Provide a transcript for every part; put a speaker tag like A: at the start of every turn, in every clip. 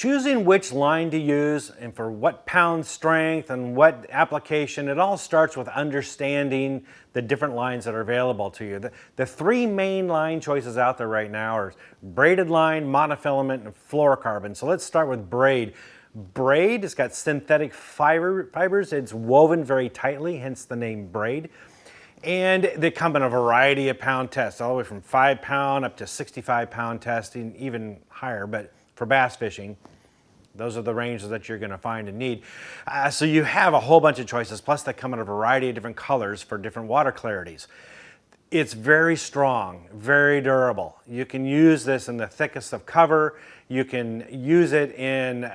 A: Choosing which line to use and for what pound strength and what application, it all starts with understanding the different lines that are available to you. The three main line choices out there right now are braided line, monofilament, and fluorocarbon. So let's start with braid. Braid, it's got synthetic fibers. It's woven very tightly, hence the name braid. And they come in a variety of pound tests, all the way from 5 pound up to 65 pound testing, even higher, but for bass fishing, those are the ranges that you're going to find and need. So you have a whole bunch of choices, plus they come in a variety of different colors for different water clarities. It's very strong, very durable. You can use this in the thickest of cover. You can use it in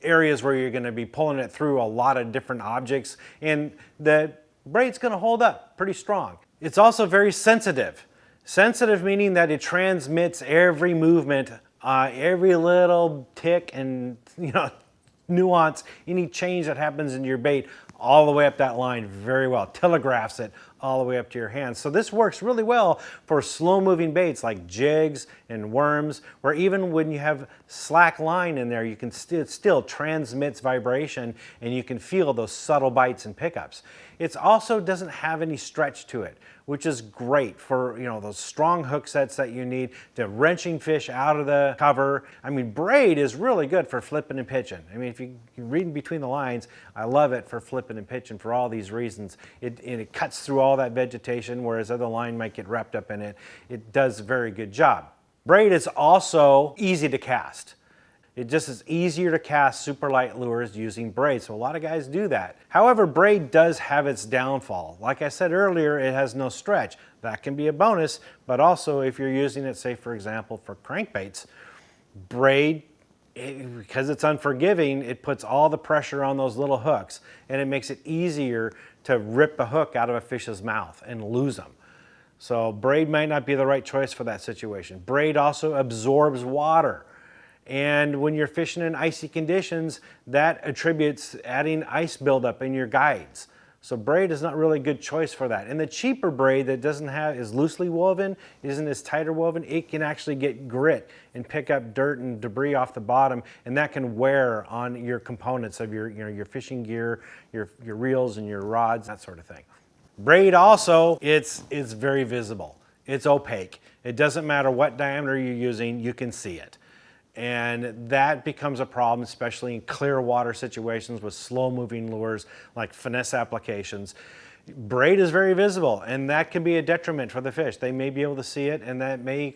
A: areas where you're going to be pulling it through a lot of different objects, and the braid's going to hold up pretty strong. It's also very sensitive. Sensitive meaning that it transmits every movement, every little tick and nuance, any change that happens in your bait all the way up that line very well. Telegraphs it all the way up to your hands. So this works really well for slow moving baits like jigs and worms, where even when you have slack line in there, you can still transmits vibration and you can feel those subtle bites and pickups. It also doesn't have any stretch to it, which is great for those strong hook sets that you need to wrenching fish out of the cover. I mean, braid is really good for flipping and pitching. I mean, if you read between the lines, I love it for flipping and pitching for all these reasons. It cuts through all that vegetation, whereas other line might get wrapped up in it. It does a very good job. Braid is also easy to cast. It just is easier to cast super light lures using braid, so a lot of guys do that. However, braid does have its downfall. Like I said earlier, it has no stretch. That can be a bonus, but also if you're using it, say for example, for crankbaits, braid, because it's unforgiving, it puts all the pressure on those little hooks, and it makes it easier to rip the hook out of a fish's mouth and lose them. So braid might not be the right choice for that situation. Braid also absorbs water. And when you're fishing in icy conditions, that attributes adding ice buildup in your guides. So braid is not really a good choice for that. And the cheaper braid that is loosely woven, isn't as tighter woven, it can actually get grit and pick up dirt and debris off the bottom, and that can wear on your components of your fishing gear, your reels and your rods, that sort of thing. Braid also, it's very visible. It's opaque. It doesn't matter what diameter you're using, you can see it. And that becomes a problem, especially in clear water situations with slow moving lures like finesse applications. Braid is very visible, and that can be a detriment for the fish. They may be able to see it, and that may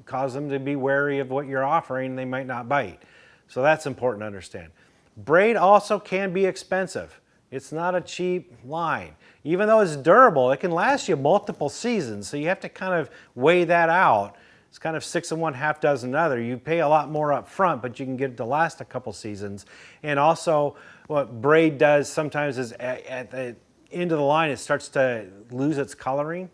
A: cause them to be wary of what you're offering. They might not bite. So that's important to understand. Braid also can be expensive. It's not a cheap line. Even though it's durable, it can last you multiple seasons, so you have to kind of weigh that out. It's kind of 6 of one, half dozen other. You pay a lot more up front, but you can get it to last a couple seasons. And also, what braid does sometimes is at the end of the line, it starts to lose its coloring.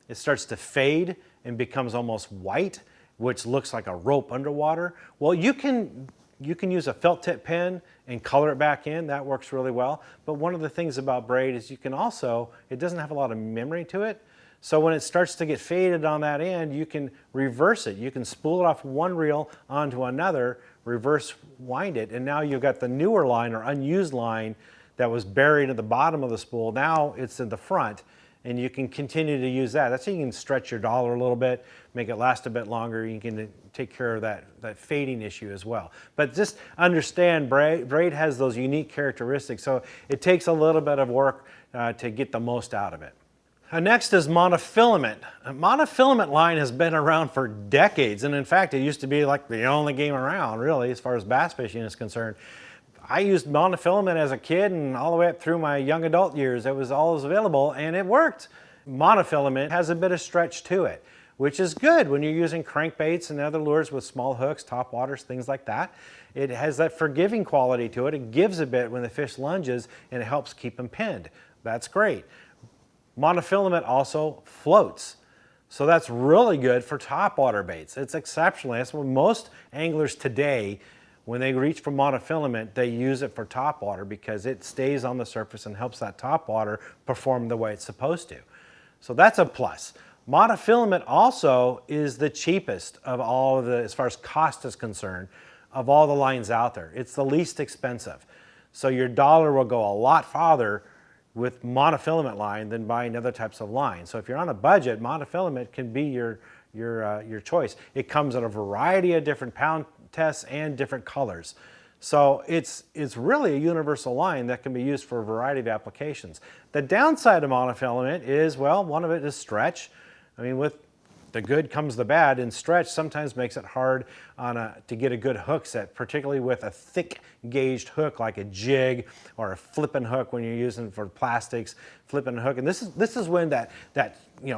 A: It starts to fade and becomes almost white, which looks like a rope underwater. Well, you can use a felt tip pen and color it back in. That works really well. But one of the things about braid is you can also, it doesn't have a lot of memory to it. So when it starts to get faded on that end, you can reverse it. You can spool it off one reel onto another, reverse wind it, and now you've got the newer line or unused line that was buried at the bottom of the spool. Now it's in the front, and you can continue to use that. That's how you can stretch your dollar a little bit, make it last a bit longer. You can take care of that fading issue as well. But just understand, braid has those unique characteristics, so it takes a little bit of work to get the most out of it. Next is monofilament. A monofilament line has been around for decades, and in fact, it used to be like the only game around, really, as far as bass fishing is concerned. I used monofilament as a kid and all the way up through my young adult years. It was always available, and it worked. Monofilament has a bit of stretch to it, which is good when you're using crankbaits and other lures with small hooks, top waters, things like that. It has that forgiving quality to it. It gives a bit when the fish lunges, and it helps keep them pinned. That's great. Monofilament also floats. So that's really good for topwater baits. It's exceptional. That's what most anglers today, when they reach for monofilament, they use it for topwater because it stays on the surface and helps that topwater perform the way it's supposed to. So that's a plus. Monofilament also is the cheapest of all of the, as far as cost is concerned, of all the lines out there. It's the least expensive. So your dollar will go a lot farther with monofilament line than buying other types of line. So if you're on a budget, monofilament can be your choice. It comes in a variety of different pound tests and different colors. So it's really a universal line that can be used for a variety of applications. The downside of monofilament is, well, one of it is stretch. I mean, with the good comes the bad, and stretch sometimes makes it hard to get a good hook set, particularly with a thick gauged hook like a jig or a flipping hook when you're using for plastics, flipping hook. And this is when that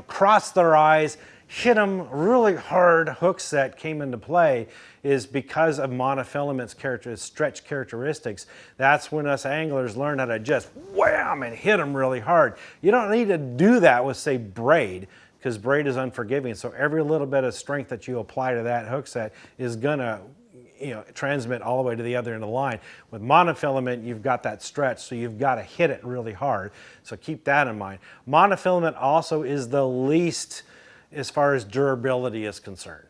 A: cross their eyes, hit them really hard hook set came into play, is because of monofilament's stretch characteristics. That's when us anglers learn how to just wham and hit them really hard. You don't need to do that with, say, braid, because braid is unforgiving. So every little bit of strength that you apply to that hook set is gonna transmit all the way to the other end of the line. With monofilament, you've got that stretch, so you've got to hit it really hard. So keep that in mind. Monofilament also is the least as far as durability is concerned.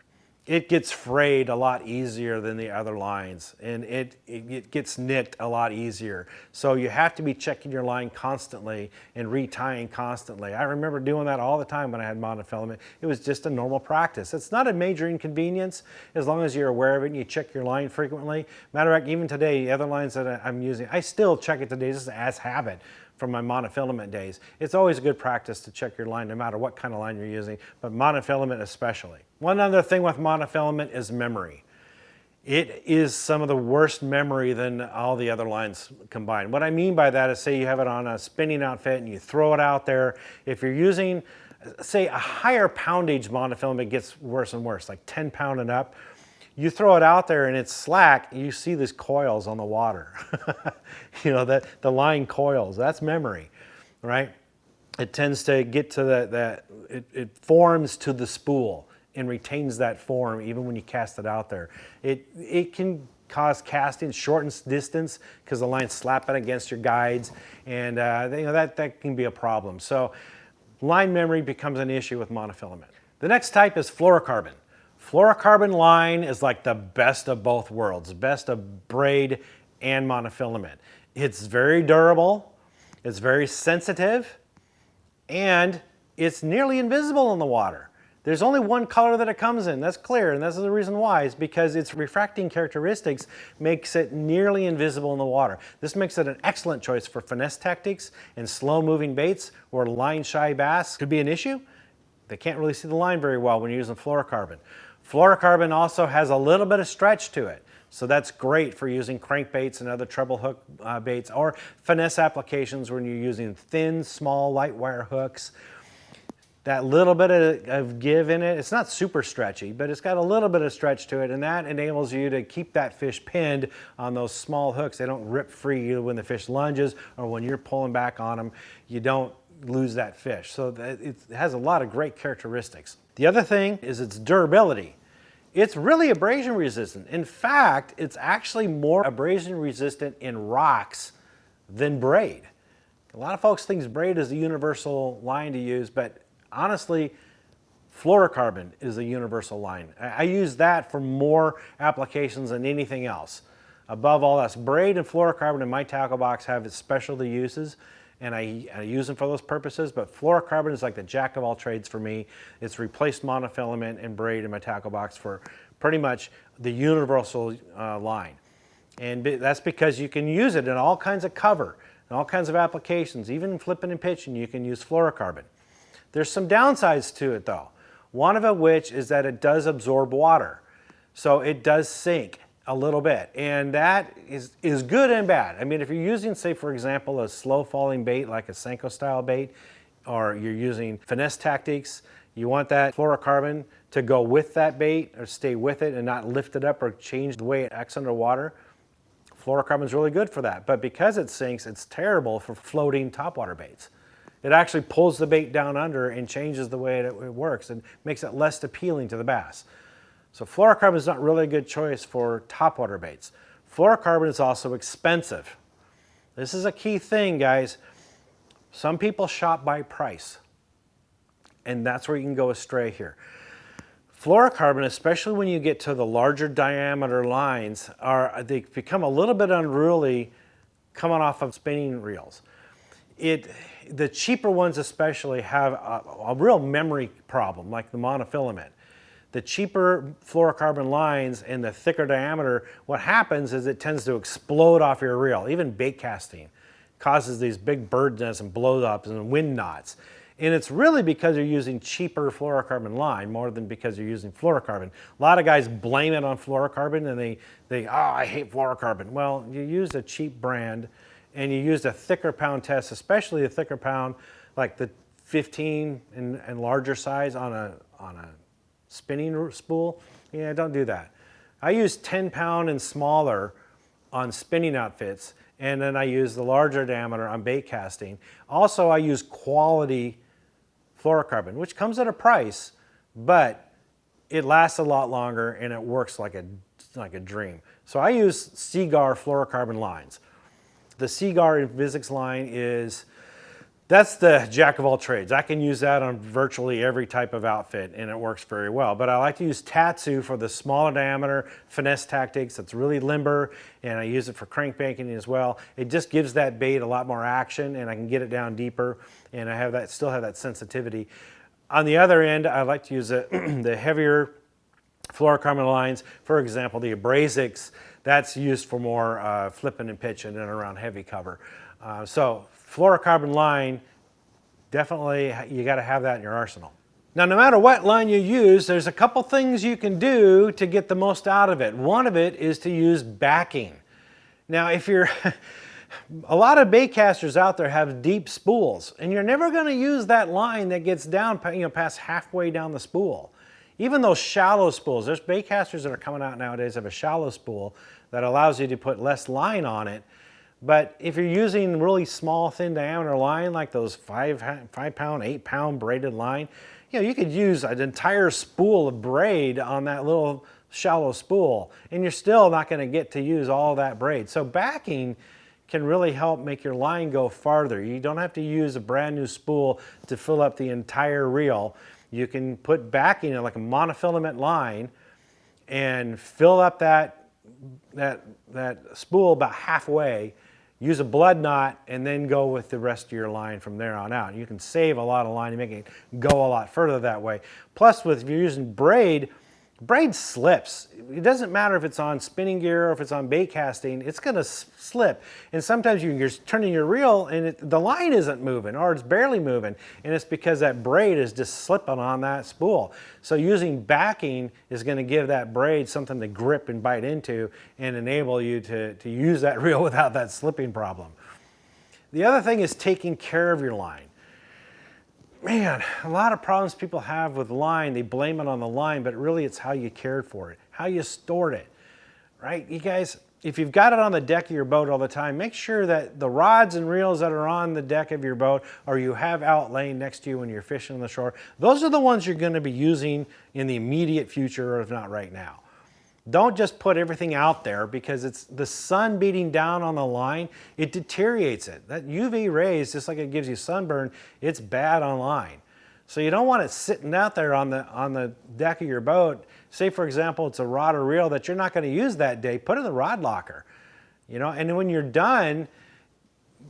A: It gets frayed a lot easier than the other lines, and it gets nicked a lot easier. So you have to be checking your line constantly and retying constantly. I remember doing that all the time when I had monofilament. It was just a normal practice. It's not a major inconvenience as long as you're aware of it and you check your line frequently. Matter of fact, even today, the other lines that I'm using, I still check it today just as habit from my monofilament days. It's always a good practice to check your line no matter what kind of line you're using, but monofilament especially. One other thing with monofilament is memory. It is some of the worst memory than all the other lines combined. What I mean by that is, say you have it on a spinning outfit and you throw it out there. If you're using, say, a higher poundage monofilament, it gets worse and worse, like 10 pound and up. You throw it out there and it's slack, you see these coils on the water. The line coils, that's memory, right? It tends to get to it forms to the spool and retains that form even when you cast it out there. It can cause casting, shortens distance because the line's slapping against your guides, and that can be a problem. So line memory becomes an issue with monofilament. The next type is fluorocarbon. Fluorocarbon line is like the best of both worlds, best of braid and monofilament. It's very durable, it's very sensitive, and it's nearly invisible in the water. There's only one color that it comes in, that's clear, and that's the reason why, is because its refracting characteristics makes it nearly invisible in the water. This makes it an excellent choice for finesse tactics and slow-moving baits where line-shy bass could be an issue. They can't really see the line very well when you're using fluorocarbon. Fluorocarbon also has a little bit of stretch to it, so that's great for using crankbaits and other treble hook baits, or finesse applications when you're using thin, small, light wire hooks. That little bit of give in it, it's not super stretchy, but it's got a little bit of stretch to it, and that enables you to keep that fish pinned on those small hooks. They don't rip free you when the fish lunges, or when you're pulling back on them, you don't lose that fish. So it has a lot of great characteristics. The other thing is its durability. It's really abrasion resistant. In fact, it's actually more abrasion resistant in rocks than braid. A lot of folks think braid is the universal line to use, but honestly, fluorocarbon is a universal line. I use that for more applications than anything else. Above all else, braid and fluorocarbon in my tackle box have its specialty uses, and I use them for those purposes, but fluorocarbon is like the jack of all trades for me. It's replaced monofilament and braid in my tackle box for pretty much the universal line. And that's because you can use it in all kinds of cover, in all kinds of applications. Even in flipping and pitching, you can use fluorocarbon. There's some downsides to it though. One of which is that it does absorb water. So it does sink a little bit, and that is good and bad. I mean, if you're using, say for example, a slow falling bait like a Senko style bait, or you're using finesse tactics, you want that fluorocarbon to go with that bait or stay with it and not lift it up or change the way it acts underwater. Fluorocarbon is really good for that, but because it sinks, it's terrible for floating topwater baits. It actually pulls the bait down under and changes the way it works and makes it less appealing to the bass. So fluorocarbon is not really a good choice for topwater baits. Fluorocarbon is also expensive. This is a key thing, guys. Some people shop by price, and that's where you can go astray here. Fluorocarbon, especially when you get to the larger diameter lines, they become a little bit unruly coming off of spinning reels. The cheaper ones especially have a real memory problem, like the monofilament. The cheaper fluorocarbon lines and the thicker diameter, what happens is it tends to explode off your reel. Even bait casting causes these big bird nests and blow-ups and wind knots. And it's really because you're using cheaper fluorocarbon line more than because you're using fluorocarbon. A lot of guys blame it on fluorocarbon and oh, I hate fluorocarbon. Well, you used a cheap brand and you used a thicker pound test, especially a thicker pound, like the 15 and larger size on a spinning spool. Yeah, don't do that. I use 10 pound and smaller on spinning outfits, and then I use the larger diameter on bait casting. Also, I use quality fluorocarbon, which comes at a price, but it lasts a lot longer and it works like a dream. So I use Seagar fluorocarbon lines. The Seagar Invisix line that's the jack of all trades. I can use that on virtually every type of outfit and it works very well. But I like to use Tatsu for the smaller diameter finesse tactics. It's really limber, and I use it for crankbanking as well. It just gives that bait a lot more action and I can get it down deeper, and I still have that sensitivity. On the other end, I like to use the heavier fluorocarbon lines. For example, the Abrasics, that's used for more flipping and pitching and around heavy cover. So fluorocarbon line, definitely you got to have that in your arsenal. Now, no matter what line you use, there's a couple things you can do to get the most out of it. One of it is to use backing. Now, if you're a lot of bait casters out there have deep spools, and you're never going to use that line that gets down, past halfway down the spool. Even those shallow spools, there's bait casters that are coming out nowadays that have a shallow spool that allows you to put less line on it. But if you're using really small, thin diameter line, like those 5 pound, 8 pound braided line, you could use an entire spool of braid on that little shallow spool, and you're still not going to get to use all that braid. So backing can really help make your line go farther. You don't have to use a brand new spool to fill up the entire reel. You can put backing in like a monofilament line and fill up that spool about halfway, use a blood knot, and then go with the rest of your line from there on out. You can save a lot of line and make it go a lot further that way. Plus, if you're using braid slips. It doesn't matter if it's on spinning gear or if it's on bait casting, it's going to slip. And sometimes you're turning your reel and the line isn't moving, or it's barely moving, and it's because that braid is just slipping on that spool. So using backing is going to give that braid something to grip and bite into and enable you to use that reel without that slipping problem. The other thing is taking care of your line. Man, a lot of problems people have with line, they blame it on the line, but really it's how you cared for it, how you stored it, right? You guys, if you've got it on the deck of your boat all the time, make sure that the rods and reels that are on the deck of your boat or you have out laying next to you when you're fishing on the shore, those are the ones you're going to be using in the immediate future, or if not right now. Don't just put everything out there, because it's the sun beating down on the line, it deteriorates it. That UV rays, just like it gives you sunburn, it's bad on line. So you don't want it sitting out there on the deck of your boat. Say, for example, it's a rod or reel that you're not going to use that day, put it in the rod locker. And when you're done,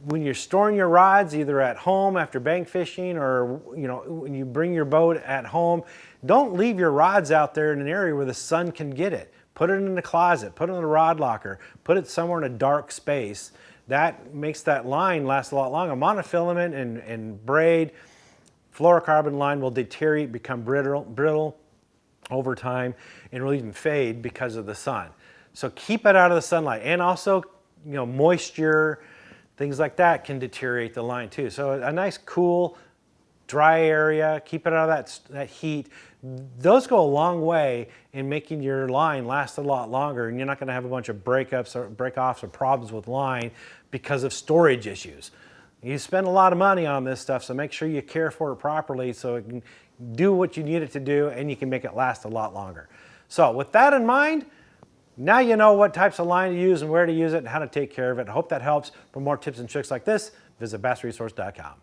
A: when you're storing your rods either at home after bank fishing, or when you bring your boat at home, don't leave your rods out there in an area where the sun can get it. Put it in the closet, put it in the rod locker, put it somewhere in a dark space. That makes that line last a lot longer. Monofilament and braid, fluorocarbon line will deteriorate, become brittle over time, and will even fade because of the sun. So keep it out of the sunlight. And also, moisture, things like that can deteriorate the line too. So a nice cool, dry area, keep it out of that heat. Those go a long way in making your line last a lot longer, and you're not going to have a bunch of breakups or break-offs or problems with line because of storage issues. You spend a lot of money on this stuff, so make sure you care for it properly so it can do what you need it to do, and you can make it last a lot longer. So with that in mind, now you know what types of line to use and where to use it and how to take care of it. I hope that helps. For more tips and tricks like this, visit bassresource.com.